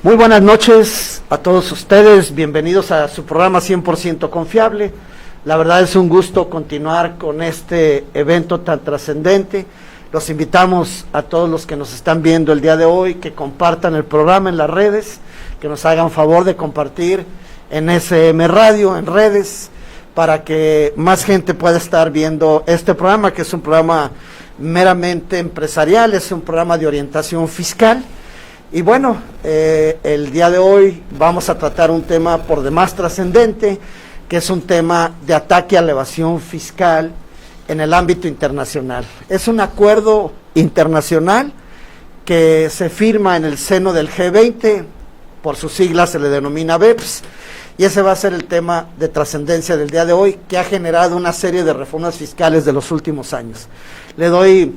Muy buenas noches a todos ustedes, bienvenidos a su programa 100% Confiable. La verdad es un gusto continuar con este evento tan trascendente. Los invitamos a todos los que nos están viendo el día de hoy, que compartan el programa en las redes, que nos hagan favor de compartir en SM Radio, en redes, para que más gente pueda estar viendo este programa, que es un programa meramente empresarial, es un programa de orientación fiscal. Y bueno, el día de hoy vamos a tratar un tema por demás trascendente, que es un tema de ataque a la evasión fiscal en el ámbito internacional. Es un acuerdo internacional que se firma en el seno del G20, por sus siglas se le denomina BEPS, y ese va a ser el tema de trascendencia del día de hoy, que ha generado una serie de reformas fiscales de los últimos años. Le doy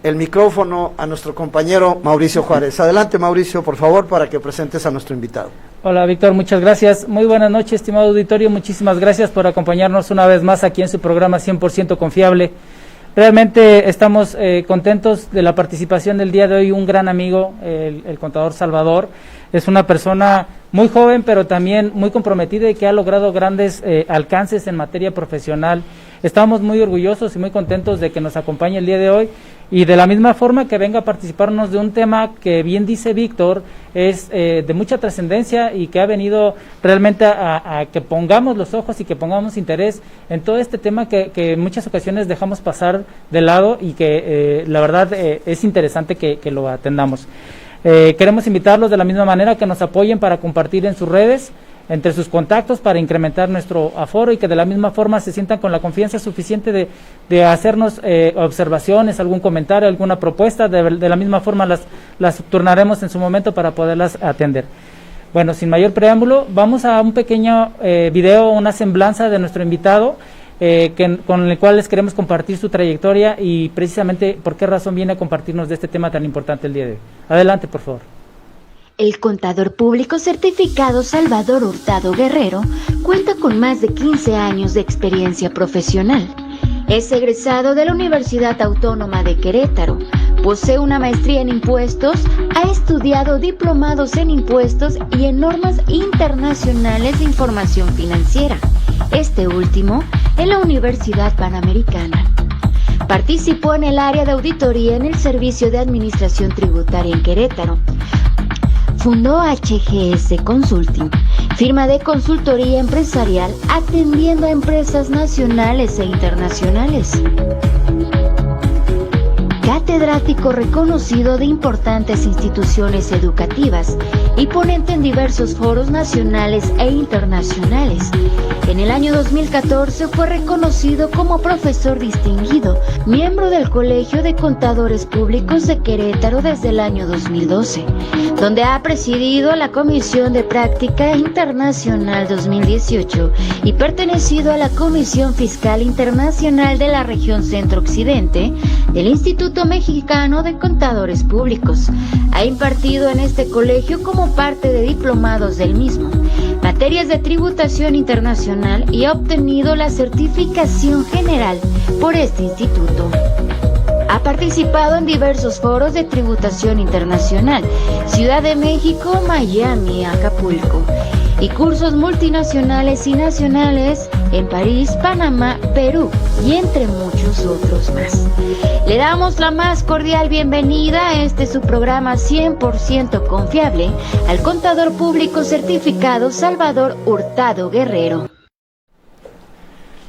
el micrófono a nuestro compañero Mauricio Juárez. Adelante, Mauricio, por favor, para que presentes a nuestro invitado. Hola, Víctor, muchas gracias. Muy buenas noches, estimado auditorio. Muchísimas gracias por acompañarnos una vez más aquí en su programa 100% Confiable. Realmente estamos contentos de la participación del día de hoy. Un gran amigo, el contador Salvador, es una persona muy joven, pero también muy comprometida y que ha logrado grandes alcances en materia profesional. Estamos muy orgullosos y muy contentos de que nos acompañe el día de hoy y de la misma forma que venga a participarnos de un tema que, bien dice Víctor, es de mucha trascendencia y que ha venido realmente a que pongamos los ojos y que pongamos interés en todo este tema que en muchas ocasiones dejamos pasar de lado y que la verdad es interesante que lo atendamos. Queremos invitarlos de la misma manera que nos apoyen para compartir en sus redes, entre sus contactos, para incrementar nuestro aforo y que de la misma forma se sientan con la confianza suficiente de hacernos observaciones, algún comentario, alguna propuesta. De la misma forma las turnaremos en su momento para poderlas atender. Bueno, sin mayor preámbulo, vamos a un pequeño video, una semblanza de nuestro invitado, con el cual les queremos compartir su trayectoria y precisamente por qué razón viene a compartirnos de este tema tan importante el día de hoy. Adelante, por favor. El contador público certificado Salvador Hurtado Guerrero cuenta con más de 15 años de experiencia profesional. Es egresado de la Universidad Autónoma de Querétaro, posee una maestría en impuestos, ha estudiado diplomados en impuestos y en normas internacionales de información financiera, este último en la Universidad Panamericana. Participó en el área de auditoría en el Servicio de Administración Tributaria en Querétaro. Fundó HGS Consulting, firma de consultoría empresarial atendiendo a empresas nacionales e internacionales. Catedrático reconocido de importantes instituciones educativas y ponente en diversos foros nacionales e internacionales. En el año 2014 fue reconocido como profesor distinguido, miembro del Colegio de Contadores Públicos de Querétaro desde el año 2012, donde ha presidido la Comisión de Práctica Internacional 2018 y pertenecido a la Comisión Fiscal Internacional de la Región Centro-Occidente del Instituto Mexicano de Contadores Públicos. Ha impartido en este colegio como parte de diplomados del mismo materias de tributación internacional y ha obtenido la certificación general por este instituto. Ha participado en diversos foros de tributación internacional, Ciudad de México, Miami, Acapulco, y cursos multinacionales y nacionales en París, Panamá, Perú y entre muchos otros más. Le damos la más cordial bienvenida a su programa 100% Confiable al contador público certificado Salvador Hurtado Guerrero.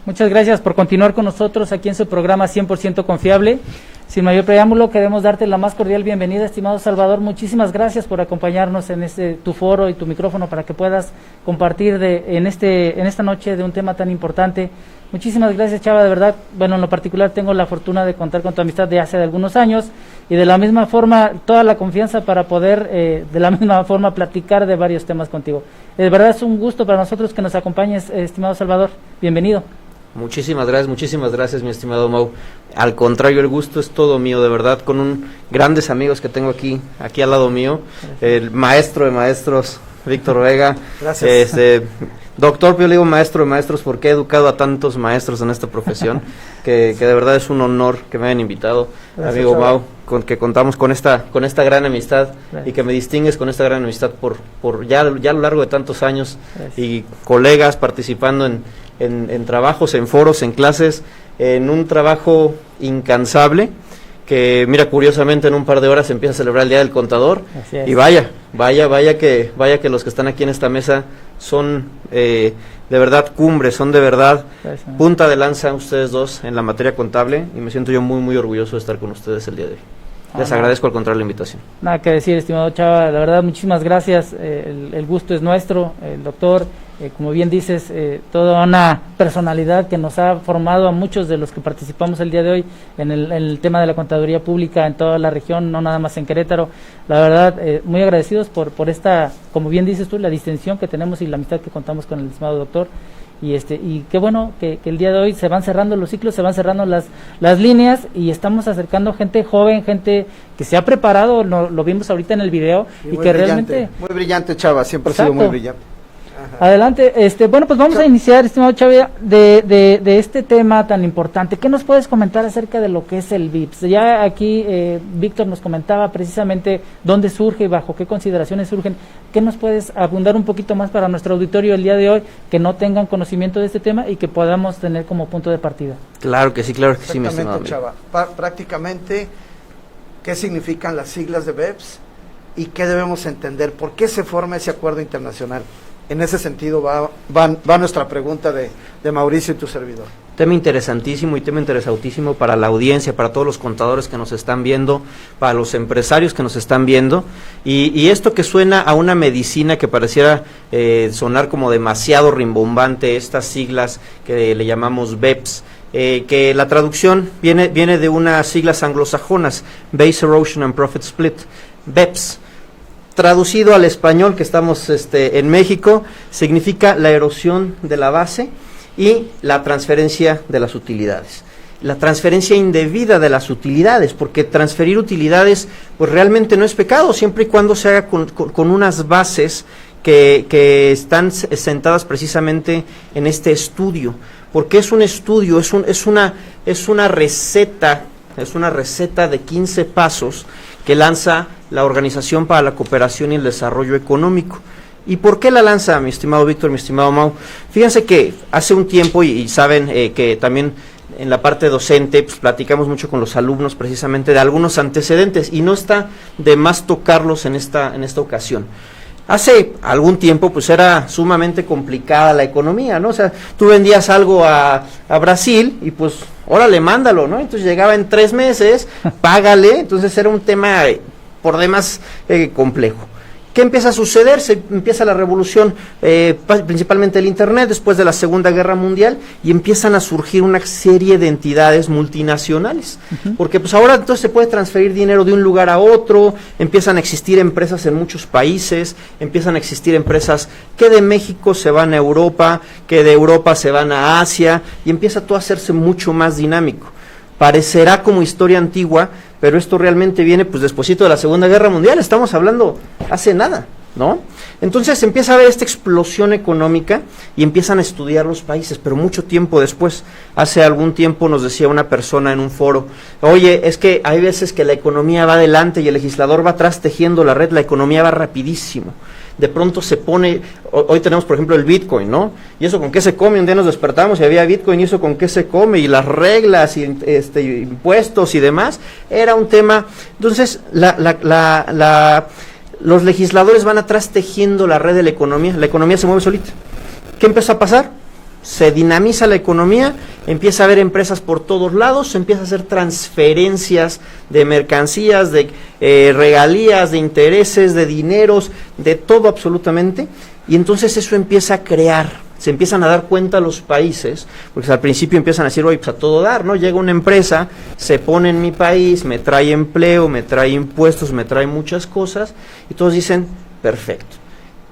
Muchas gracias por continuar con nosotros aquí en su programa 100% Confiable. Sin mayor preámbulo, queremos darte la más cordial bienvenida, estimado Salvador. Muchísimas gracias por acompañarnos en tu foro y tu micrófono para que puedas compartir en esta noche de un tema tan importante. Muchísimas gracias, Chava, de verdad. Bueno, en lo particular tengo la fortuna de contar con tu amistad de hace algunos años y de la misma forma toda la confianza para poder de la misma forma platicar de varios temas contigo. De verdad es un gusto para nosotros que nos acompañes, estimado Salvador. Bienvenido. Muchísimas gracias, mi estimado Mau. Al contrario, el gusto es todo mío, de verdad, con grandes amigos que tengo aquí al lado mío, el maestro de maestros, Víctor Vega. Gracias. Doctor, yo le digo maestro de maestros porque he educado a tantos maestros en esta profesión, que de verdad es un honor que me hayan invitado. Gracias, amigo Chava. Mau, que contamos con esta gran amistad. Gracias. Y que me distingues con esta gran amistad por ya a lo largo de tantos años. Gracias. Y colegas participando en trabajos, en foros, en clases, en un trabajo incansable, que mira, curiosamente en un par de horas se empieza a celebrar el Día del Contador. Así es. Y vaya que los que están aquí en esta mesa son de verdad cumbres, son de verdad Gracias. punta de lanza ustedes dos en la materia contable, y me siento yo muy muy orgulloso de estar con ustedes el día de hoy. Les no. agradezco al contrario la invitación. Nada que decir, estimado Chava, la verdad muchísimas gracias, el gusto es nuestro, el doctor, como bien dices, toda una personalidad que nos ha formado a muchos de los que participamos el día de hoy en el tema de la contaduría pública en toda la región, no nada más en Querétaro. La verdad, muy agradecidos por esta, como bien dices tú, la distinción que tenemos y la amistad que contamos con el estimado doctor. Y qué bueno que el día de hoy se van cerrando los ciclos, se van cerrando las líneas y estamos acercando gente joven, gente que se ha preparado, lo vimos ahorita en el video y muy que brillante, realmente... muy brillante, Chava, siempre ha sido Exacto. muy brillante. Adelante, bueno, pues vamos a iniciar, estimado Chávez, de este tema tan importante. ¿Qué nos puedes comentar acerca de lo que es el VIPS? Ya aquí Víctor nos comentaba precisamente dónde surge y bajo qué consideraciones surgen. ¿Qué nos puedes abundar un poquito más para nuestro auditorio el día de hoy, que no tengan conocimiento de este tema y que podamos tener como punto de partida? Claro que sí, mi estimado amigo. Chava. Prácticamente, ¿qué significan las siglas de BEPS y qué debemos entender? ¿Por qué se forma ese acuerdo internacional? En ese sentido va nuestra pregunta de Mauricio y tu servidor. Tema interesantísimo y tema interesantísimo para la audiencia, para todos los contadores que nos están viendo, para los empresarios que nos están viendo, y esto que suena a una medicina que pareciera sonar como demasiado rimbombante, estas siglas que le llamamos BEPS, que la traducción viene de unas siglas anglosajonas, Base Erosion and Profit Split, BEPS. Traducido al español, que estamos en México, significa la erosión de la base y la transferencia de las utilidades. La transferencia indebida de las utilidades, porque transferir utilidades pues realmente no es pecado, siempre y cuando se haga con unas bases que están sentadas precisamente en este estudio. Porque es un estudio, es una receta de 15 pasos que lanza la Organización para la Cooperación y el Desarrollo Económico. ¿Y por qué la lanza, mi estimado Víctor, mi estimado Mau? Fíjense que hace un tiempo, y saben que también en la parte docente pues, platicamos mucho con los alumnos precisamente de algunos antecedentes, y no está de más tocarlos en esta ocasión. Hace algún tiempo pues era sumamente complicada la economía, ¿no? O sea, tú vendías algo a Brasil y pues órale, mándalo, ¿no? Entonces llegaba en 3 meses, págale, entonces era un tema por demás complejo. ¿Qué empieza a suceder? Se empieza la revolución, principalmente el Internet, después de la Segunda Guerra Mundial, y empiezan a surgir una serie de entidades multinacionales, porque pues ahora entonces se puede transferir dinero de un lugar a otro, empiezan a existir empresas en muchos países, empiezan a existir empresas que de México se van a Europa, que de Europa se van a Asia, y empieza todo a hacerse mucho más dinámico. Parecerá como historia antigua, pero esto realmente viene pues despuesito de la Segunda Guerra Mundial, estamos hablando hace nada, ¿no? Entonces empieza a haber esta explosión económica y empiezan a estudiar los países, pero mucho tiempo después. Hace algún tiempo nos decía una persona en un foro, oye, es que hay veces que la economía va adelante y el legislador va atrás tejiendo la red, la economía va rapidísimo. De pronto se pone, hoy tenemos por ejemplo el Bitcoin, ¿no? ¿Y eso con qué se come? Un día nos despertamos y había Bitcoin, ¿y eso con qué se come? Y las reglas, y impuestos y demás, era un tema. Entonces, los legisladores van atrás tejiendo la red de la economía se mueve solita. ¿Qué empezó a pasar? Se dinamiza la economía, empieza a haber empresas por todos lados, se empieza a hacer transferencias de mercancías, de regalías, de intereses, de dineros, de todo absolutamente, y entonces eso empieza a crear, se empiezan a dar cuenta los países, porque al principio empiezan a decir, oye, pues a todo dar, ¿no? Llega una empresa, se pone en mi país, me trae empleo, me trae impuestos, me trae muchas cosas, y todos dicen, perfecto.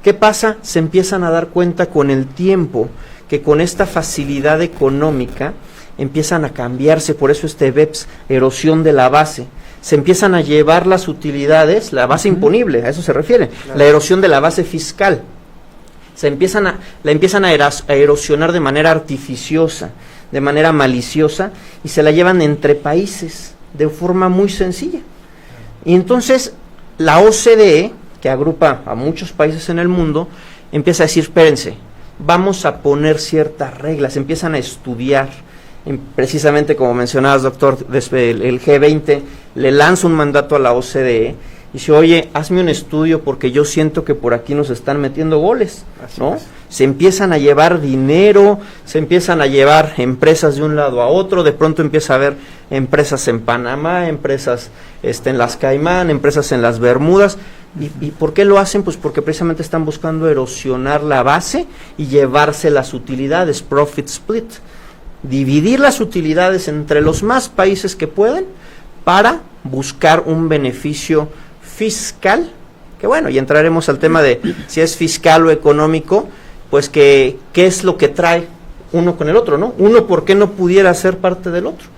¿Qué pasa? Se empiezan a dar cuenta con el tiempo que con esta facilidad económica empiezan a cambiarse, por eso este BEPS, erosión de la base. Se empiezan a llevar las utilidades, la base imponible, a eso se refiere, claro. La erosión de la base fiscal. La empiezan a erosionar de manera artificiosa, de manera maliciosa, y se la llevan entre países de forma muy sencilla. Y entonces la OCDE, que agrupa a muchos países en el mundo, empieza a decir, espérense, vamos a poner ciertas reglas, empiezan a estudiar. Precisamente como mencionabas, doctor, el G20 le lanza un mandato a la OCDE y dice, oye, hazme un estudio porque yo siento que por aquí nos están metiendo goles, ¿no? Se empiezan a llevar dinero, se empiezan a llevar empresas de un lado a otro, de pronto empieza a haber empresas en Panamá, empresas en las Caimán, empresas en las Bermudas. ¿Y por qué lo hacen? Pues porque precisamente están buscando erosionar la base y llevarse las utilidades, profit split. Dividir las utilidades entre los más países que pueden para buscar un beneficio fiscal, que bueno, y entraremos al tema de si es fiscal o económico, pues que qué es lo que trae uno con el otro, ¿no? Uno, ¿por qué no pudiera ser parte del otro?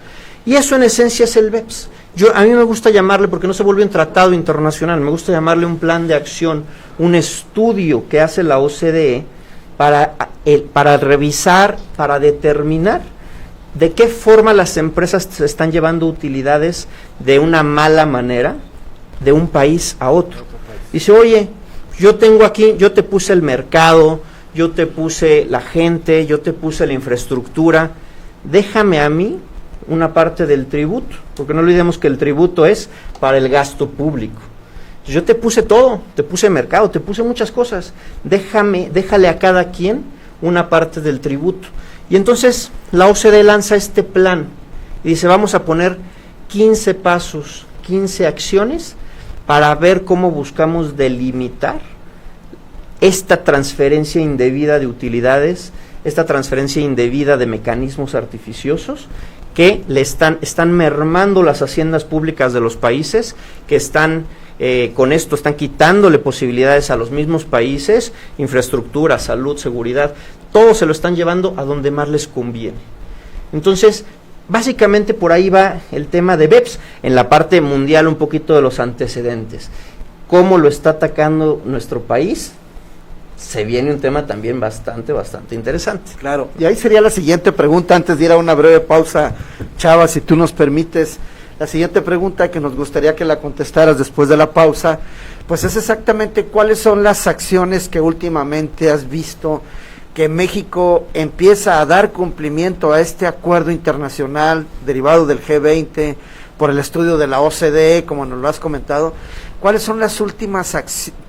Y eso en esencia es el BEPS. A mí me gusta llamarle, porque no se vuelve un tratado internacional, me gusta llamarle un plan de acción, un estudio que hace la OCDE para revisar, para determinar de qué forma las empresas se están llevando utilidades de una mala manera de un país a otro. Dice, oye, yo tengo aquí, yo te puse el mercado, yo te puse la gente, yo te puse la infraestructura, déjame a mí una parte del tributo, porque no olvidemos que el tributo es para el gasto público. Yo te puse todo, te puse mercado, te puse muchas cosas, déjale a cada quien una parte del tributo. Y entonces la OCDE lanza este plan y dice, vamos a poner 15 pasos, 15 acciones para ver cómo buscamos delimitar esta transferencia indebida de utilidades, esta transferencia indebida de mecanismos artificiosos que están mermando las haciendas públicas de los países, que con esto están quitándole posibilidades a los mismos países, infraestructura, salud, seguridad, todo se lo están llevando a donde más les conviene. Entonces, básicamente por ahí va el tema de BEPS, en la parte mundial un poquito de los antecedentes. ¿Cómo lo está atacando nuestro país? Se viene un tema también bastante interesante. Claro, y ahí sería la siguiente pregunta, antes de ir a una breve pausa, Chava, si tú nos permites. La siguiente pregunta que nos gustaría que la contestaras después de la pausa, pues es exactamente cuáles son las acciones que últimamente has visto que México empieza a dar cumplimiento a este acuerdo internacional derivado del G20 por el estudio de la OCDE, como nos lo has comentado. ¿Cuáles son las últimas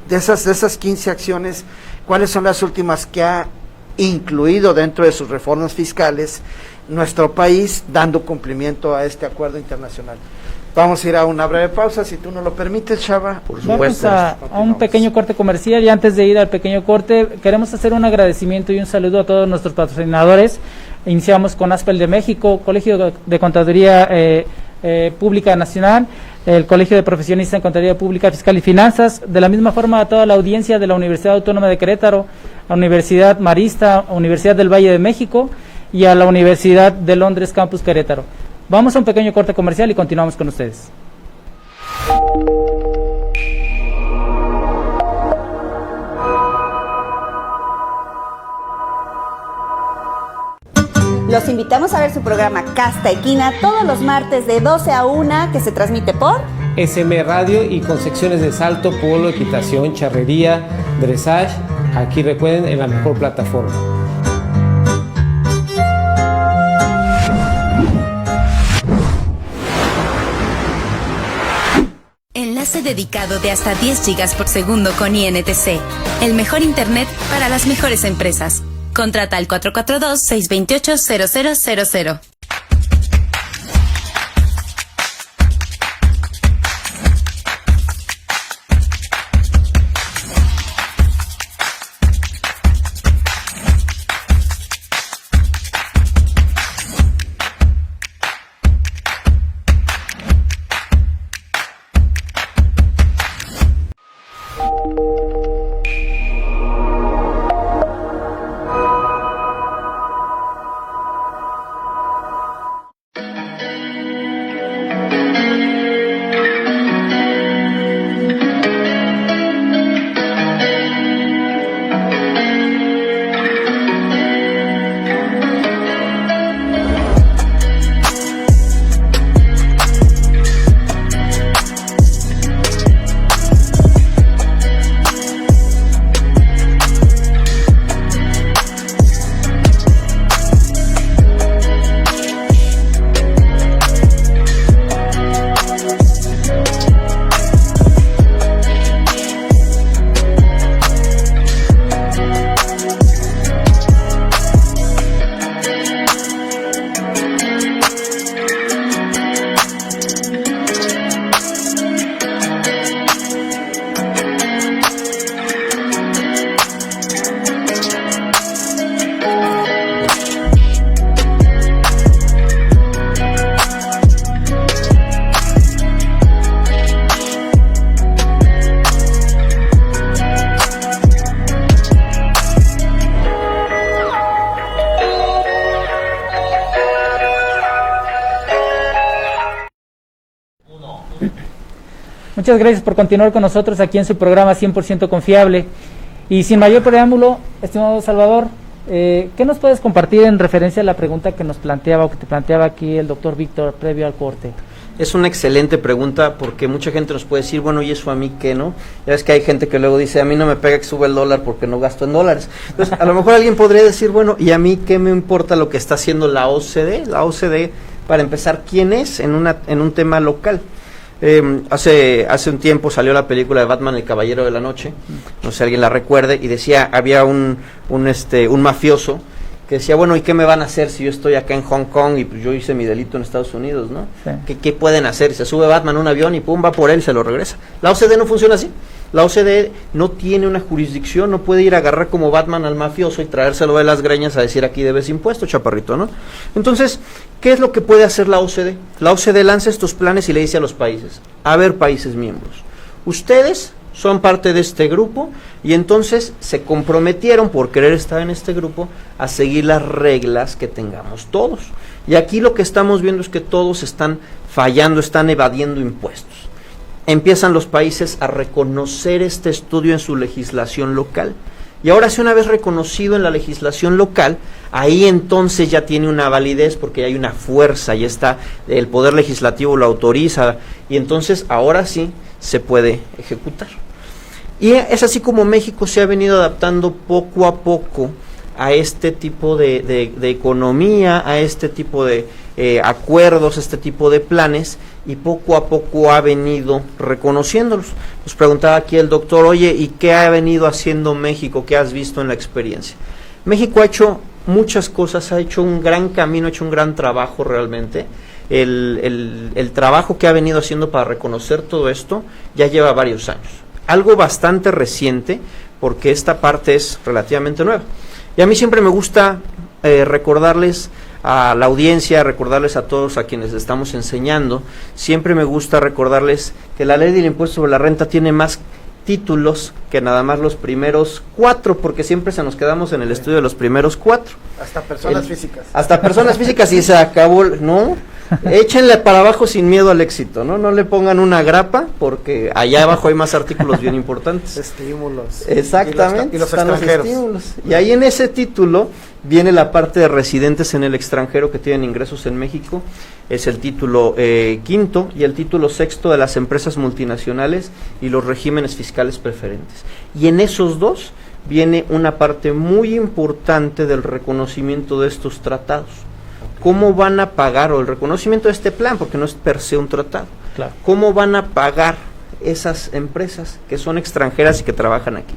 de esas 15 acciones? ¿Cuáles son las últimas que ha incluido dentro de sus reformas fiscales nuestro país dando cumplimiento a este acuerdo internacional? Vamos a ir a una breve pausa, si tú nos lo permites, Chava. Por supuesto. Vamos a un pequeño corte comercial, y antes de ir al pequeño corte, queremos hacer un agradecimiento y un saludo a todos nuestros patrocinadores. Iniciamos con ASPEL de México, Colegio de Contaduría Pública Nacional, el Colegio de Profesionistas en Contaduría Pública, Fiscal y Finanzas, de la misma forma a toda la audiencia de la Universidad Autónoma de Querétaro, a Universidad Marista, Universidad del Valle de México y a la Universidad de Londres Campus Querétaro. Vamos a un pequeño corte comercial y continuamos con ustedes. Los invitamos a ver su programa Casta Equina todos los martes de 12 a 1, que se transmite por SM Radio y con secciones de salto, polo, equitación, charrería, dressage. Aquí recuerden, en la mejor plataforma. Enlace dedicado de hasta 10 GB por segundo con INTC. El mejor internet para las mejores empresas. Contrata al 442-628-0000. Muchas gracias por continuar con nosotros aquí en su programa 100% confiable. Y sin mayor preámbulo, estimado Salvador, ¿qué nos puedes compartir en referencia a la pregunta que nos planteaba o que te planteaba aquí el doctor Víctor previo al corte? Es una excelente pregunta porque mucha gente nos puede decir, bueno, ¿y eso a mí qué, no? Ya ves que hay gente que luego dice, a mí no me pega que sube el dólar porque no gasto en dólares. Entonces, a lo mejor alguien podría decir, bueno, ¿y a mí qué me importa lo que está haciendo la OCDE? La OCDE, para empezar, ¿quién es en un tema local? Hace un tiempo salió la película de Batman, el Caballero de la Noche, no sé si alguien la recuerde, y decía, había un mafioso que decía, bueno, ¿y qué me van a hacer si yo estoy acá en Hong Kong y pues yo hice mi delito en Estados Unidos, ¿no? Sí. ¿Qué pueden hacer? Se sube Batman a un avión y pum, va por él y se lo regresa. La OCDE no funciona así. La OCDE no tiene una jurisdicción, no puede ir a agarrar como Batman al mafioso y traérselo de las greñas a decir aquí debes impuesto, chaparrito, ¿no? Entonces, ¿qué es lo que puede hacer la OCDE? La OCDE lanza estos planes y le dice a los países, a ver, países miembros, ustedes son parte de este grupo y entonces se comprometieron por querer estar en este grupo a seguir las reglas que tengamos todos. Y aquí lo que estamos viendo es que todos están fallando, están evadiendo impuestos. Empiezan los países a reconocer este estudio en su legislación local. Y ahora, si una vez reconocido en la legislación local, ahí entonces ya tiene una validez porque hay una fuerza, y está, el Poder Legislativo lo autoriza, y entonces ahora sí se puede ejecutar. Y es así como México se ha venido adaptando poco a poco a este tipo de economía, a este tipo de acuerdos, este tipo de planes, y poco a poco ha venido reconociéndolos. Nos preguntaba aquí el doctor, oye, ¿y qué ha venido haciendo México? ¿Qué has visto en la experiencia? México ha hecho muchas cosas, ha hecho un gran camino, ha hecho un gran trabajo realmente. El trabajo que ha venido haciendo para reconocer todo esto ya lleva varios años. Algo bastante reciente, porque esta parte es relativamente nueva. Y a mí siempre me gusta recordarles a la audiencia, recordarles a todos a quienes estamos enseñando, siempre me gusta recordarles que la ley del impuesto sobre la renta tiene más títulos que nada más los primeros 4, porque siempre se nos quedamos en el estudio de los primeros 4. Hasta personas físicas. Hasta personas físicas y se acabó, ¿no? Échenle para abajo sin miedo al éxito, ¿no? No le pongan una grapa, porque allá abajo hay más artículos bien importantes. Estímulos. Exactamente. Y los extranjeros. Y ahí en ese título viene la parte de residentes en el extranjero que tienen ingresos en México. Es el título 5º y el título 6º de las empresas multinacionales y los regímenes fiscales preferentes. Y en esos dos viene una parte muy importante del reconocimiento de estos tratados. ¿Cómo van a pagar, o el reconocimiento de este plan, porque no es per se un tratado? Claro. ¿Cómo van a pagar esas empresas que son extranjeras y que trabajan aquí?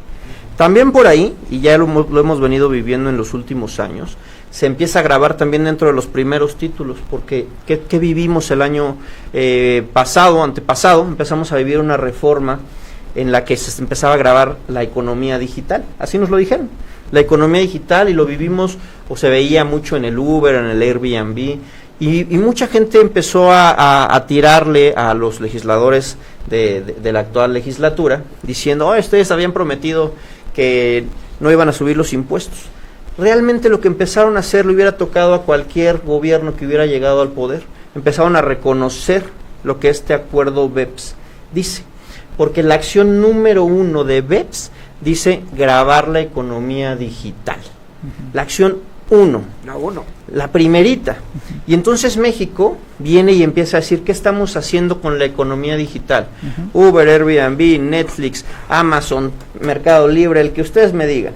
También por ahí, y ya lo hemos venido viviendo en los últimos años, se empieza a grabar también dentro de los primeros títulos, porque ¿qué vivimos el año antepasado? Empezamos a vivir una reforma en la que se empezaba a grabar la economía digital, así nos lo dijeron, la economía digital, y lo vivimos, o se veía mucho en el Uber, en el Airbnb, y mucha gente empezó a tirarle a los legisladores de la actual legislatura, diciendo, ustedes habían prometido que no iban a subir los impuestos. Realmente lo que empezaron a hacer le hubiera tocado a cualquier gobierno que hubiera llegado al poder. Empezaron a reconocer lo que este acuerdo BEPS dice, porque la acción número 1 de BEPS dice gravar la economía digital. La acción 1, la primerita. Y entonces México viene y empieza a decir, ¿qué estamos haciendo con la economía digital? Uber, Airbnb, Netflix, Amazon, Mercado Libre, el que ustedes me digan.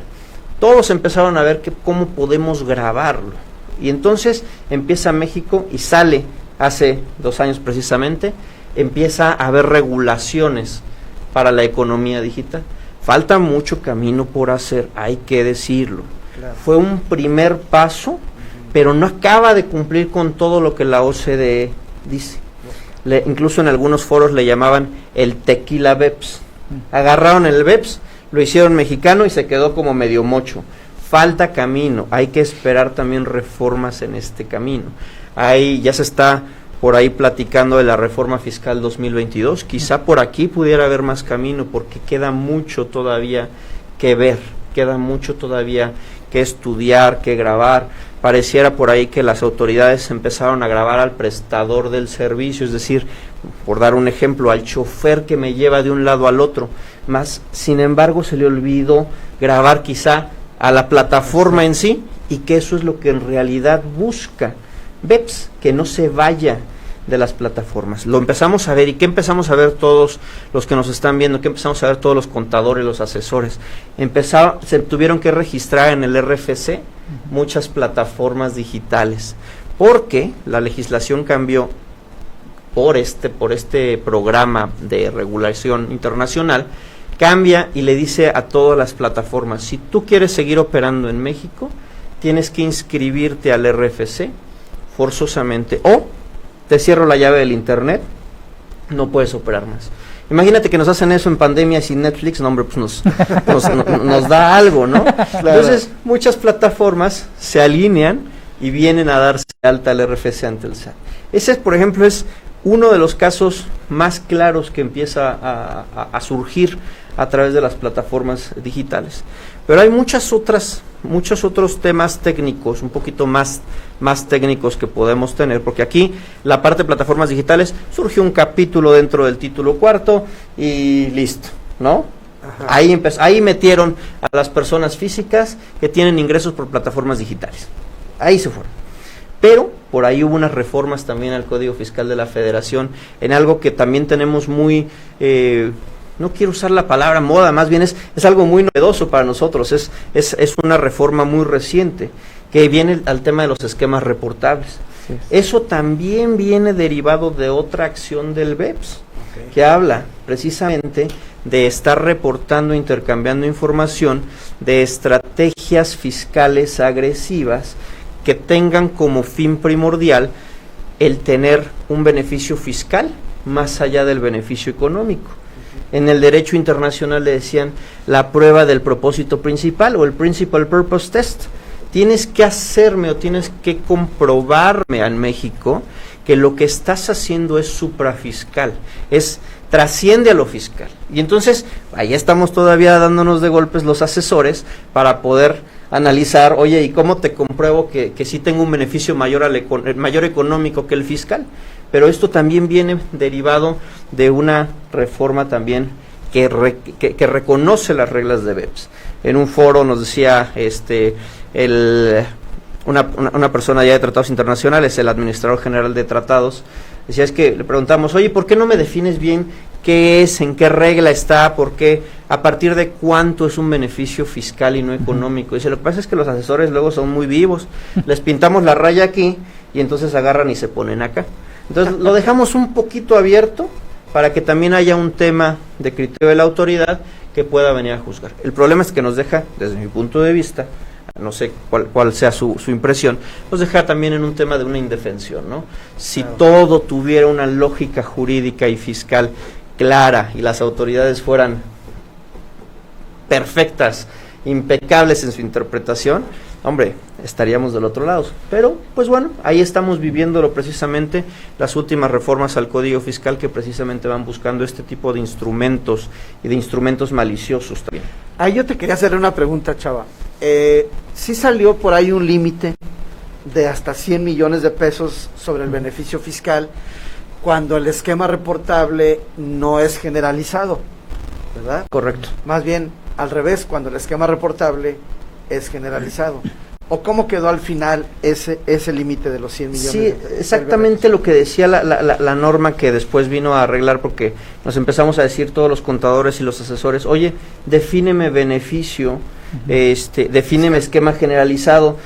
Todos empezaron a ver cómo podemos grabarlo. Y entonces empieza México y sale, hace 2 años precisamente, empieza a haber regulaciones para la economía digital. Falta mucho camino por hacer, hay que decirlo. Claro. Fue un primer paso, pero no acaba de cumplir con todo lo que la OCDE dice. Incluso en algunos foros le llamaban el tequila BEPS. Agarraron el BEPS, lo hicieron mexicano y se quedó como medio mocho. Falta camino, hay que esperar también reformas en este camino. Ahí ya se está por ahí platicando de la reforma fiscal 2022, quizá por aquí pudiera haber más camino, porque queda mucho todavía que ver, queda mucho todavía que estudiar, que grabar. pareciera por ahí que las autoridades empezaron a grabar al prestador del servicio, es decir, por dar un ejemplo, al chofer que me lleva de un lado al otro, más sin embargo se le olvidó grabar quizá a la plataforma en sí, y que eso es lo que en realidad busca BEPS, que no se vaya de las plataformas. Lo empezamos a ver, y ¿qué empezamos a ver todos los que nos están viendo? ¿Qué empezamos a ver todos los contadores, los asesores? Se tuvieron que registrar en el RFC muchas plataformas digitales, porque la legislación cambió por este programa de regulación internacional, cambia y le dice a todas las plataformas, si tú quieres seguir operando en México, tienes que inscribirte al RFC forzosamente, o te cierro la llave del internet, no puedes operar más. Imagínate que nos hacen eso en pandemia sin Netflix, no hombre, pues nos da algo, ¿no? Claro. Entonces, muchas plataformas se alinean y vienen a darse alta al RFC ante el SAT. Ese, por ejemplo, es uno de los casos más claros que empieza a surgir a través de las plataformas digitales. Pero hay muchos otros temas técnicos, un poquito más técnicos que podemos tener, porque aquí la parte de plataformas digitales surgió un capítulo dentro del título cuarto y listo, ¿no? Ahí metieron a las personas físicas que tienen ingresos por plataformas digitales. Ahí se fueron. Pero por ahí hubo unas reformas también al Código Fiscal de la Federación, en algo que también tenemos muy... no quiero usar la palabra moda, más bien es algo muy novedoso para nosotros, es una reforma muy reciente, que viene al tema de los esquemas reportables. Sí. Eso también viene derivado de otra acción del BEPS, que habla precisamente de estar reportando, intercambiando información de estrategias fiscales agresivas que tengan como fin primordial el tener un beneficio fiscal más allá del beneficio económico. En el derecho internacional le decían la prueba del propósito principal, o el Principal Purpose Test. Tienes que hacerme o tienes que comprobarme en México que lo que estás haciendo es suprafiscal, trasciende a lo fiscal. Y entonces, ahí estamos todavía dándonos de golpes los asesores para poder analizar, oye, ¿y cómo te compruebo que sí tengo un beneficio mayor económico que el fiscal? Pero esto también viene derivado de una reforma también que reconoce las reglas de BEPS. En un foro nos decía una persona ya de tratados internacionales, el administrador general de tratados, decía, es que le preguntamos, oye, ¿por qué no me defines bien qué es, en qué regla está, por qué, a partir de cuánto es un beneficio fiscal y no económico? Dice, lo que pasa es que los asesores luego son muy vivos, les pintamos la raya aquí y entonces agarran y se ponen acá. Entonces lo dejamos un poquito abierto para que también haya un tema de criterio de la autoridad que pueda venir a juzgar. El problema es que nos deja, desde mi punto de vista, no sé cuál sea su impresión, nos deja también en un tema de una indefensión, ¿no? Si todo tuviera una lógica jurídica y fiscal clara y las autoridades fueran perfectas, impecables en su interpretación, hombre, estaríamos del otro lado. Pero, pues bueno, ahí estamos viviéndolo precisamente, las últimas reformas al Código Fiscal que precisamente van buscando este tipo de instrumentos y de instrumentos maliciosos también. Ahí yo te quería hacer una pregunta, Chava. ¿Sí salió por ahí un límite de hasta 100 millones de pesos sobre el beneficio fiscal cuando el esquema reportable no es generalizado, ¿verdad? Correcto. Más bien, al revés, cuando el esquema reportable es generalizado. ¿O cómo quedó al final ese límite de los 100 millones? Sí, exactamente lo que decía la norma que después vino a arreglar, porque nos empezamos a decir todos los contadores y los asesores, oye, defíneme beneficio, defíneme esquema generalizado.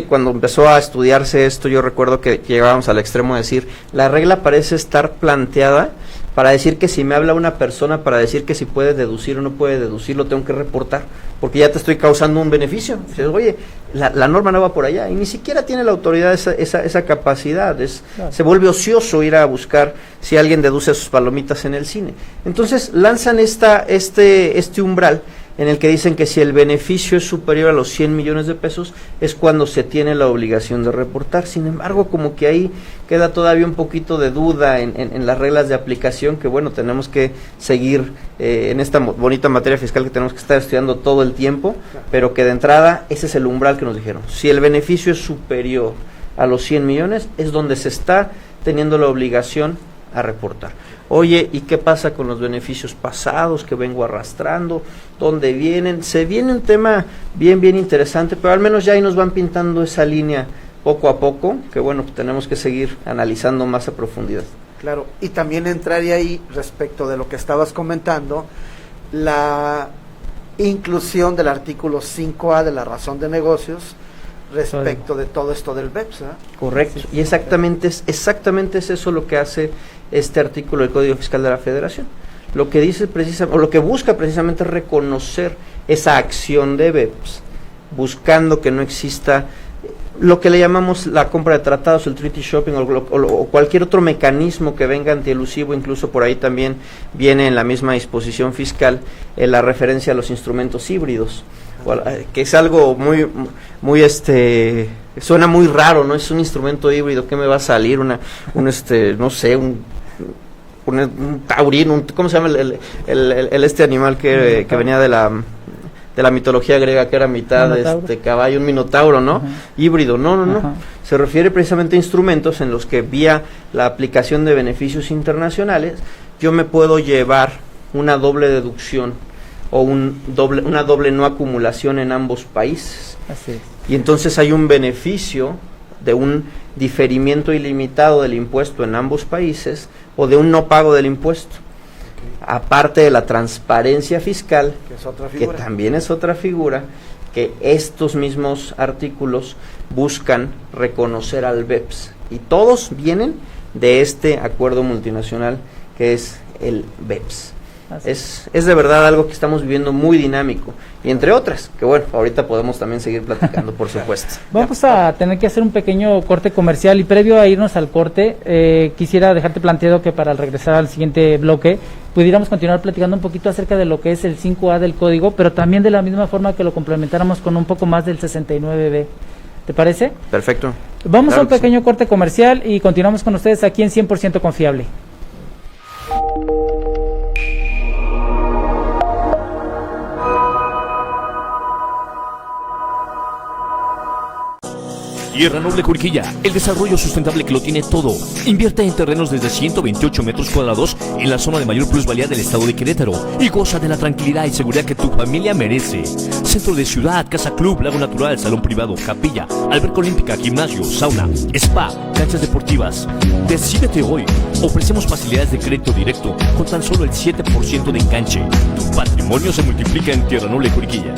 Cuando empezó a estudiarse esto, yo recuerdo que llegábamos al extremo de decir, la regla parece estar planteada para decir que si me habla una persona, para decir que si puede deducir o no puede deducir, lo tengo que reportar, porque ya te estoy causando un beneficio. Dices, oye, la norma no va por allá, y ni siquiera tiene la autoridad esa capacidad, claro. Se vuelve ocioso ir a buscar si alguien deduce sus palomitas en el cine. Entonces lanzan este umbral en el que dicen que si el beneficio es superior a los 100 millones de pesos es cuando se tiene la obligación de reportar. Sin embargo, como que ahí queda todavía un poquito de duda en las reglas de aplicación, que bueno, tenemos que seguir en esta bonita materia fiscal que tenemos que estar estudiando todo el tiempo, pero que de entrada ese es el umbral que nos dijeron. Si el beneficio es superior a los 100 millones es donde se está teniendo la obligación a reportar. Oye, ¿y qué pasa con los beneficios pasados que vengo arrastrando? ¿Dónde vienen? Se viene un tema bien interesante, pero al menos ya ahí nos van pintando esa línea poco a poco, que bueno, tenemos que seguir analizando más a profundidad. Claro, y también entraría ahí, respecto de lo que estabas comentando, la inclusión del artículo 5A de la razón de negocios respecto de todo esto del BEPS, ¿eh? Correcto, y exactamente es eso lo que hace este artículo del Código Fiscal de la Federación. Lo que dice precisamente, o lo que busca precisamente es reconocer esa acción de BEPS, buscando que no exista lo que le llamamos la compra de tratados, el treaty shopping o cualquier otro mecanismo que venga antielusivo. Incluso por ahí también viene en la misma disposición fiscal la referencia a los instrumentos híbridos, que es algo muy suena muy raro, ¿no? Es un instrumento híbrido, ¿qué me va a salir? Un taurino, ¿cómo se llama este animal que venía de la mitología griega, que era mitad caballo, un minotauro, ¿no? Híbrido, no. Se refiere precisamente a instrumentos en los que vía la aplicación de beneficios internacionales yo me puedo llevar una doble deducción o una doble no acumulación en ambos países. Así es. Y entonces hay un beneficio de un diferimiento ilimitado del impuesto en ambos países o de un no pago del impuesto. Aparte de la transparencia fiscal, que también es otra figura, que estos mismos artículos buscan reconocer al BEPS. Y todos vienen de este acuerdo multinacional que es el BEPS. Es de verdad algo que estamos viviendo muy dinámico, y entre otras, que bueno, ahorita podemos también seguir platicando, por supuesto. Vamos a tener que hacer un pequeño corte comercial, y previo a irnos al corte, quisiera dejarte planteado que para regresar al siguiente bloque pudiéramos continuar platicando un poquito acerca de lo que es el 5A del código, pero también de la misma forma que lo complementáramos con un poco más del 69B. ¿Te parece? Perfecto. Vamos a un pequeño corte comercial y continuamos con ustedes aquí en 100% Confiable. Tierra Noble Juriquilla, el desarrollo sustentable que lo tiene todo. Invierte en terrenos desde 128 metros cuadrados en la zona de mayor plusvalía del estado de Querétaro y goza de la tranquilidad y seguridad que tu familia merece. Centro de ciudad, casa club, lago natural, salón privado, capilla, alberca olímpica, gimnasio, sauna, spa, canchas deportivas. Decídete hoy. Ofrecemos facilidades de crédito directo con tan solo el 7% de enganche. Tu patrimonio se multiplica en Tierra Noble Juriquilla.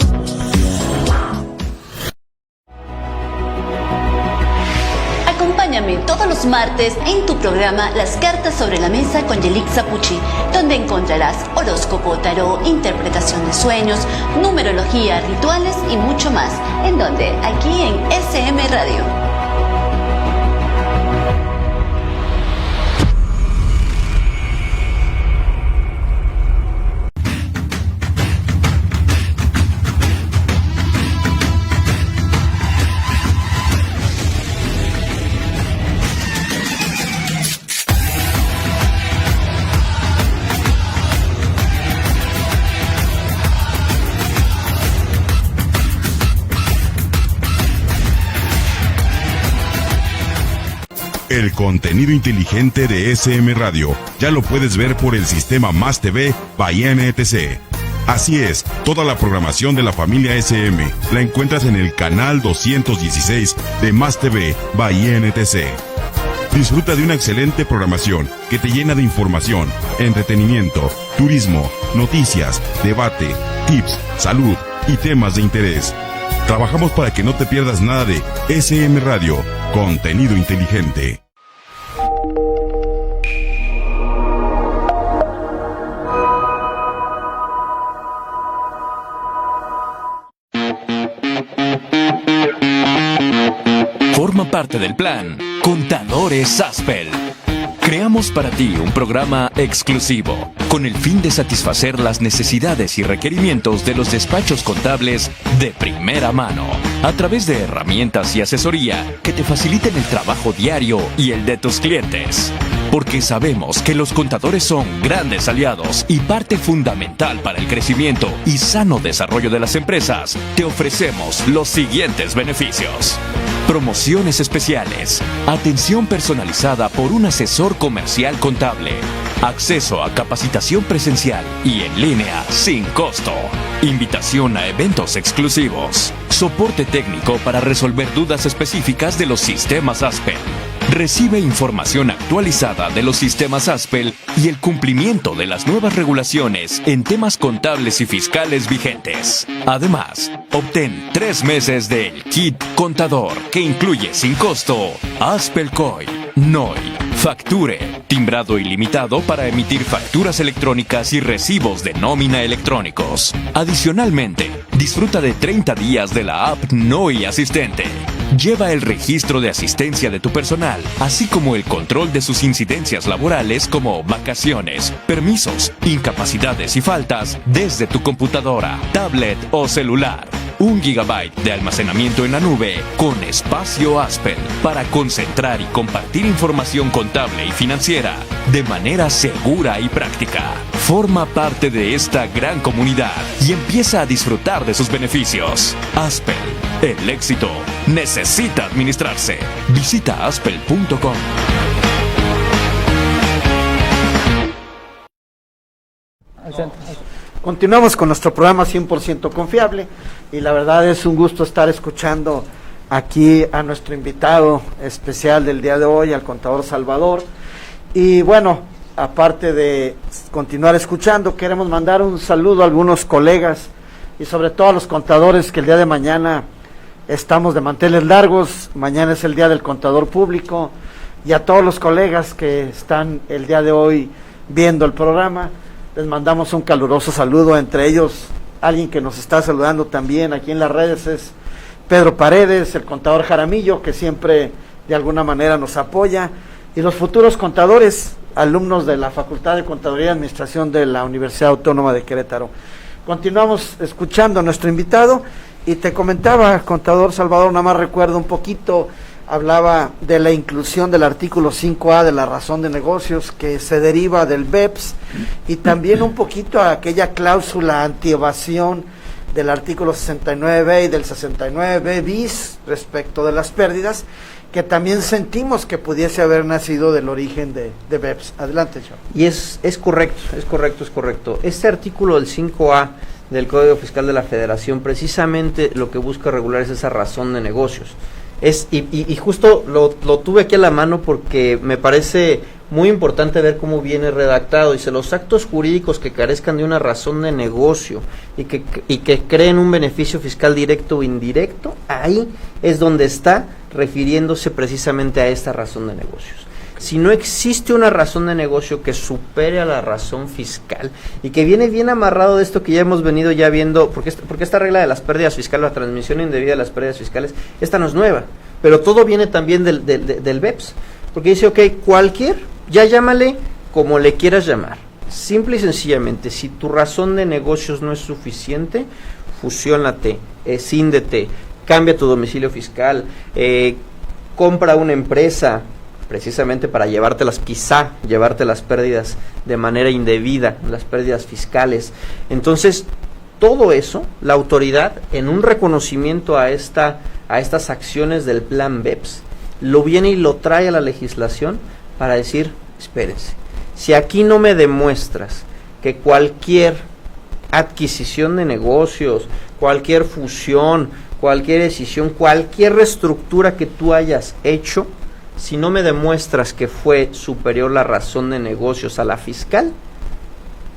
Acompáñame todos los martes en tu programa Las Cartas sobre la Mesa con Yelixa Pucci, donde encontrarás horóscopo, tarot, interpretación de sueños, numerología, rituales y mucho más. ¿En dónde? Aquí en SM Radio. El contenido inteligente de SM Radio ya lo puedes ver por el sistema Más TV by NTC. Así es, toda la programación de la familia SM la encuentras en el canal 216 de Más TV by NTC. Disfruta de una excelente programación que te llena de información, entretenimiento, turismo, noticias, debate, tips, salud y temas de interés. Trabajamos para que no te pierdas nada de SM Radio, contenido inteligente. Forma parte del plan Contadores Aspel. Creamos Tenemos para ti un programa exclusivo, con el fin de satisfacer las necesidades y requerimientos de los despachos contables de primera mano, a través de herramientas y asesoría que te faciliten el trabajo diario y el de tus clientes. Porque sabemos que los contadores son grandes aliados y parte fundamental para el crecimiento y sano desarrollo de las empresas, te ofrecemos los siguientes beneficios: promociones especiales, atención personalizada por un asesor comercial contable, acceso a capacitación presencial y en línea sin costo, invitación a eventos exclusivos, soporte técnico para resolver dudas específicas de los sistemas ASPEL. Recibe información actualizada de los sistemas ASPEL y el cumplimiento de las nuevas regulaciones en temas contables y fiscales vigentes. Además, obtén 3 meses del Kit Contador, que incluye sin costo ASPEL COI, NOI, Facture, timbrado ilimitado para emitir facturas electrónicas y recibos de nómina electrónicos. Adicionalmente, disfruta de 30 días de la app NOI Asistente. Lleva el registro de asistencia de tu personal, así como el control de sus incidencias laborales como vacaciones, permisos, incapacidades y faltas desde tu computadora, tablet o celular. 1 GB de almacenamiento en la nube con espacio ASPEL para concentrar y compartir información contable y financiera de manera segura y práctica. Forma parte de esta gran comunidad y empieza a disfrutar de sus beneficios. ASPEL, el éxito necesita administrarse. Visita aspel.com. Continuamos con nuestro programa 100% confiable y la verdad es un gusto estar escuchando aquí a nuestro invitado especial del día de hoy, al contador Salvador. Y bueno, aparte de continuar escuchando, queremos mandar un saludo a algunos colegas y sobre todo a los contadores que el día de mañana estamos de manteles largos. Mañana es el Día del Contador Público, y a todos los colegas que están el día de hoy viendo el programa, les mandamos un caluroso saludo. Entre ellos, alguien que nos está saludando también aquí en las redes es Pedro Paredes, el contador Jaramillo, que siempre de alguna manera nos apoya, y los futuros contadores, alumnos de la Facultad de Contaduría y Administración de la Universidad Autónoma de Querétaro. Continuamos escuchando a nuestro invitado, y te comentaba, contador Salvador, nada más recuerdo un poquito, hablaba de la inclusión del artículo 5A de la razón de negocios que se deriva del BEPS, y también un poquito a aquella cláusula antievasión del artículo 69B y del 69B bis respecto de las pérdidas, que también sentimos que pudiese haber nacido del origen de BEPS. Adelante, Joe. Y es correcto. Este artículo del 5A del Código Fiscal de la Federación precisamente lo que busca regular es esa razón de negocios. Y justo lo tuve aquí a la mano porque me parece muy importante ver cómo viene redactado. Dice: los actos jurídicos que carezcan de una razón de negocio y que creen un beneficio fiscal directo o indirecto, ahí es donde está refiriéndose precisamente a esta razón de negocios. Si no existe una razón de negocio que supere a la razón fiscal y que viene bien amarrado de esto que ya hemos venido ya viendo, porque esta regla de las pérdidas fiscales, la transmisión indebida de las pérdidas fiscales, esta no es nueva, pero todo viene también del BEPS, porque dice, ok, cualquier, ya llámale como le quieras llamar, simple y sencillamente, si tu razón de negocios no es suficiente, fusiónate, escíndete, cambia tu domicilio fiscal, compra una empresa, precisamente para quizá llevarte las pérdidas de manera indebida, las pérdidas fiscales. Entonces, todo eso, la autoridad, en un reconocimiento a estas acciones del plan BEPS, lo viene y lo trae a la legislación para decir, espérense, si aquí no me demuestras que cualquier adquisición de negocios, cualquier fusión, cualquier escisión, cualquier reestructura que tú hayas hecho, si no me demuestras que fue superior la razón de negocios a la fiscal,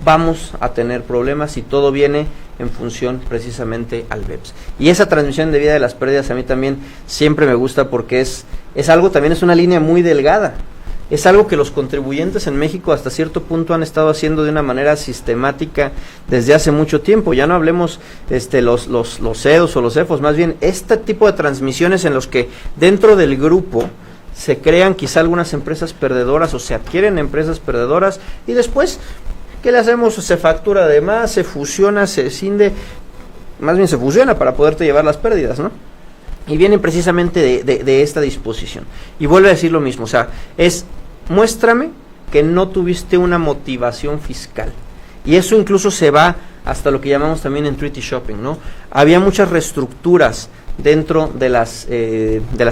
vamos a tener problemas, y todo viene en función precisamente al BEPS. Y esa transmisión indebida de las pérdidas a mí también siempre me gusta, porque es algo, también es una línea muy delgada. Es algo que los contribuyentes en México hasta cierto punto han estado haciendo de una manera sistemática desde hace mucho tiempo. Ya no hablemos los CEDOS o los CEFOS, más bien este tipo de transmisiones en los que dentro del grupo se crean quizá algunas empresas perdedoras o se adquieren empresas perdedoras y después, ¿qué le hacemos? Se factura de más, se fusiona, se escinde, más bien se fusiona para poderte llevar las pérdidas, ¿no? Y vienen precisamente de esta disposición. Y vuelve a decir lo mismo, o sea, muéstrame que no tuviste una motivación fiscal. Y eso incluso se va hasta lo que llamamos también en treaty shopping, ¿no? Había muchas reestructuras dentro de las